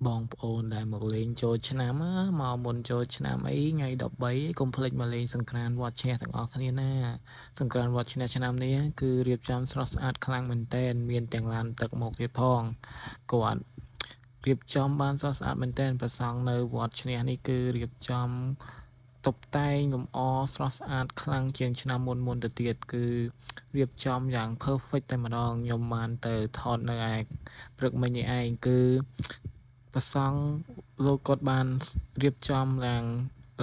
បងប្អូនដែលមកលេងចូលឆ្នាំមកមុនចូលឆ្នាំអីថ្ងៃ13កុំភ្លេចមកលេងសង្ក្រាន្តវត្តឈ្នះទាំងអស់គ្នាណាសង្ក្រាន្តវត្តឈ្នះឆ្នាំនេះគឺរៀបចំស្រស់ស្អាតខ្លាំងមែនទែនមានទាំងឡានទឹកមកទៀតផងគាត់រៀបចំបានស្រស់ស្អាតមែនទែនប្រសង់នៅវត្តឈ្នះនេះគឺរៀបចំតុបតែងលម្អស្រស់ស្អាតខ្លាំងជាងឆ្នាំមុនទៅទៀតគឺរៀបចំយ៉ាង perfect តែម្ដងខ្ញុំបានទៅថតនៅឯព្រឹកមិញនេះឯងគឺព្រះសង្ឃលោកគាត់បានរៀបចំឡើង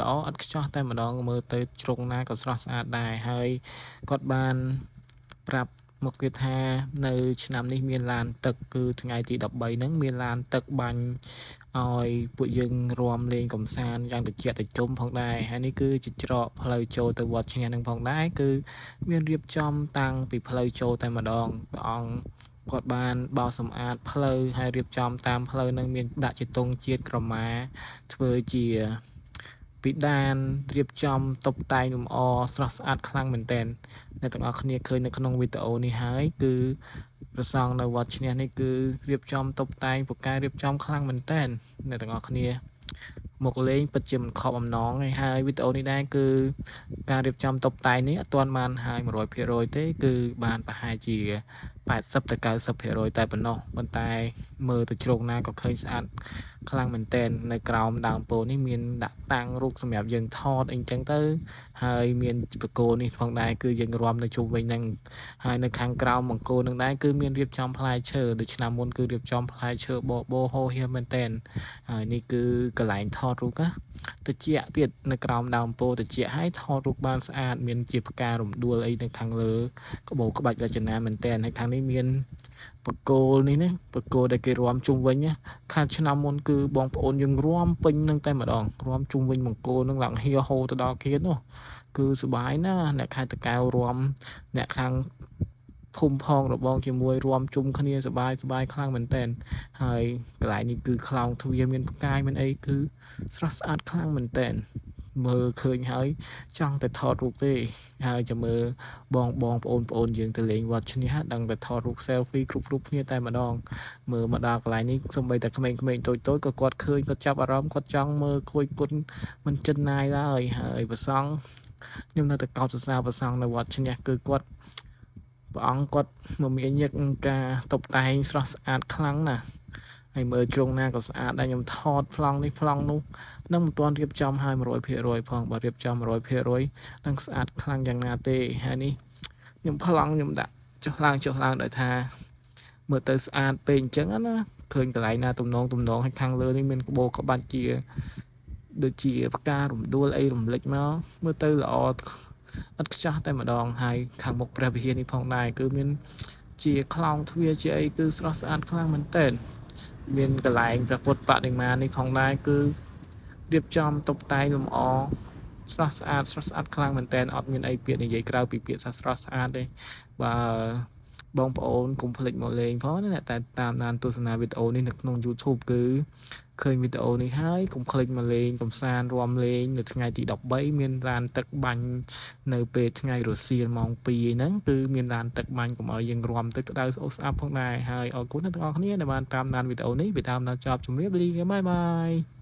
ល្អឥតខ្ចោះតែម្ដងមើលទៅជ្រុងណាក៏ស្រស់ស្អាតដែរហើយគាត់បានប្រាប់មកទៀតថានៅឆ្នាំនេះមានឡានទឹកគឺថ្ងៃទី13ហ្នឹងមានឡានទឹកបាញ់ឲ្យពួកយើងរាំលេងកំសាន្តយ៉ាងត្រជាក់ត្រជុំផងដែរហើយនេះគឺជាច្រកផ្លូវចូលទៅវត្តឈ្នះនឹងផងដែរគឺមានរៀបចំតាំងពីផ្លូវចូលតែម្ដងព្រះអង្គគាត់បានបោសសម្អាតផ្លូវហើយរៀបចំតាមផ្លូវនឹងមានដាក់ជាទង់ជាតិក្រមាធ្វើជាពីដានរៀបចំតុបតែងលម្អស្រស់ស្អាតខ្លាំងមែនទែនអ្នកទាំងអស់គ្នាឃើញនៅក្នុងវីដេអូនេះហើយគឺព្រះសង្ឃនៅវត្តឈ្នះនេះគឺរៀបចំតុបតែងពូកែរៀបចំខ្លាំងមែនទែនអ្នកទាំងអស់គ្នាមកលេងពិតជាមិនខកបំណងឯហើយវីដេអូនេះដែរគឺការរៀបចំតុបតែងនេះអត់ទាន់បានហើយ 100% ទេគឺបានប្រហែលជា80 ទៅ 90% តែប៉ុណ្ណោះប៉ុន្តែមើលទៅជ្រុងណាក៏ឃើញស្អាតខ្លាំងមែនទែននៅក្រោមដើមពោធិ៍នេះមានដាក់តាំងរូបសម្រាប់យើងថតអីចឹងទៅហើយមានបង្គោលនេះផងដែរគឺយើងរាំនៅជុំវិញហ្នឹងហើយនៅខាងក្រោមបង្គោលនឹងដែរគឺមានរៀបចំផ្លែឈើដូចឆ្នាំមុនគឺរៀបចំផ្លែឈើបហូរហៀមែនទែនហើយនេះគឺកន្លែងថតរូបណាតិចទៀតនៅក្រោមដើមពោធិ៍តិចហើយថតរូបបានស្អាតមានជាផ្ការំដួលអីនៅខាងលើក្បូរក្បាច់រចនាមែនទែនហើយខាងនេះមានបង្គោលនេះណាបង្គោលដែលគេរាំជុំវិញណាខាងឆ្នាំមុនគឺបងប្អូនយើងរាំពេញនឹងតែម្ដងរាំជុំវិញបង្គោលនឹងឡើងហៀហូរទៅដល់គៀននោះគឺសប្បាយណាស់អ្នកខេត្តតាកែវរាំអ្នកខាងភូមិផងរបងជាមួយរួមជុំគ្នាសប្បាយខ្លាំងមែនទែនហើយកន្លែងនេះគឺខ្លោងទ្វារមានផ្កាយមានអីគឺស្រស់ស្អាតខ្លាំងមែនទែនមើលឃើញហើយចង់តែថតរូបទេហើយចាំមើលបងប្អូនយើងទៅលេងវត្តឈ្នះដឹងតែថតរូប selfie គ្រប់គ្នាតែម្ដងមើលមកដល់កន្លែងនេះសូម្បីតែក្មេងៗតូចក៏គាត់ឃើញគាត់ចាប់អារម្មណ៍គាត់ចង់មើលខួយពុនមិនចិនណាយឡើយហើយប្រសង់ខ្ញុំនៅតែកោតសរសើរប្រសង់នៅវត្តឈ្នះគឺគាត់ព្រះអង្គគាត់មមាញឹកការតុបតែងស្រស់ស្អាតខ្លាំងណាស់ហើយមើលជ្រុងណាក៏ស្អាតដែរខ្ញុំថតប្លង់នេះប្លង់នោះនឹងមិនទាន់រៀបចំឲ្យ 100% ផងបើរៀបចំ 100% នឹងស្អាតខ្លាំងយ៉ាងណាទេហើយនេះខ្ញុំប្លង់ខ្ញុំដាក់ចុះឡើងដោយថាមើលទៅស្អាតពេកអញ្ចឹងណាឃើញកន្លែងណាទំនងហើយខាងលើនេះមានក្បូរក្បាច់ជាដូចជាផ្ការំដួលអីរំលេចមកមើលទៅល្អឥតខ្ចោះតែម្ដងហើយខាងមុខព្រះវិហារនេះផងដែរគឺមានជាខ្លោងទ្វារជាអីគឺស្រស់ស្អាតខ្លាំងមែនទែនមានកន្លែងព្រះពុទ្ធបដិមានេះផងដែរគឺរៀបចំតុបតែងលម្អស្រស់ស្អាតខ្លាំងមែនទែនអត់មានអីពាក្យនិយាយក្រៅពីពាក្យថាស្រស់ស្អាតទេបើបងប្អូនកុំភ្លេចមកលេងផងណាអ្នកតែតាមដានទស្សនាវីដេអូនេះនៅក្នុង YouTube គឺឃើញវីដេអូនេះហើយកុំភ្លេចមកលេងកំសាន្តរាំលេងនៅថ្ងៃទី13មានឡានទឹកបាញ់នៅពេលថ្ងៃរសៀលម៉ោង2ហ្នឹងគឺមានឡានទឹកបាញ់កុំឲ្យយើងរាំទៅក្តៅស្អុះស្អាប់ផងដែរហើយអរគុណអ្នកទាំងអស់គ្នាដែលបានតាមដានវីដេអូនេះពីដើមដល់ចប់ជម្រាបលាបាយបាយ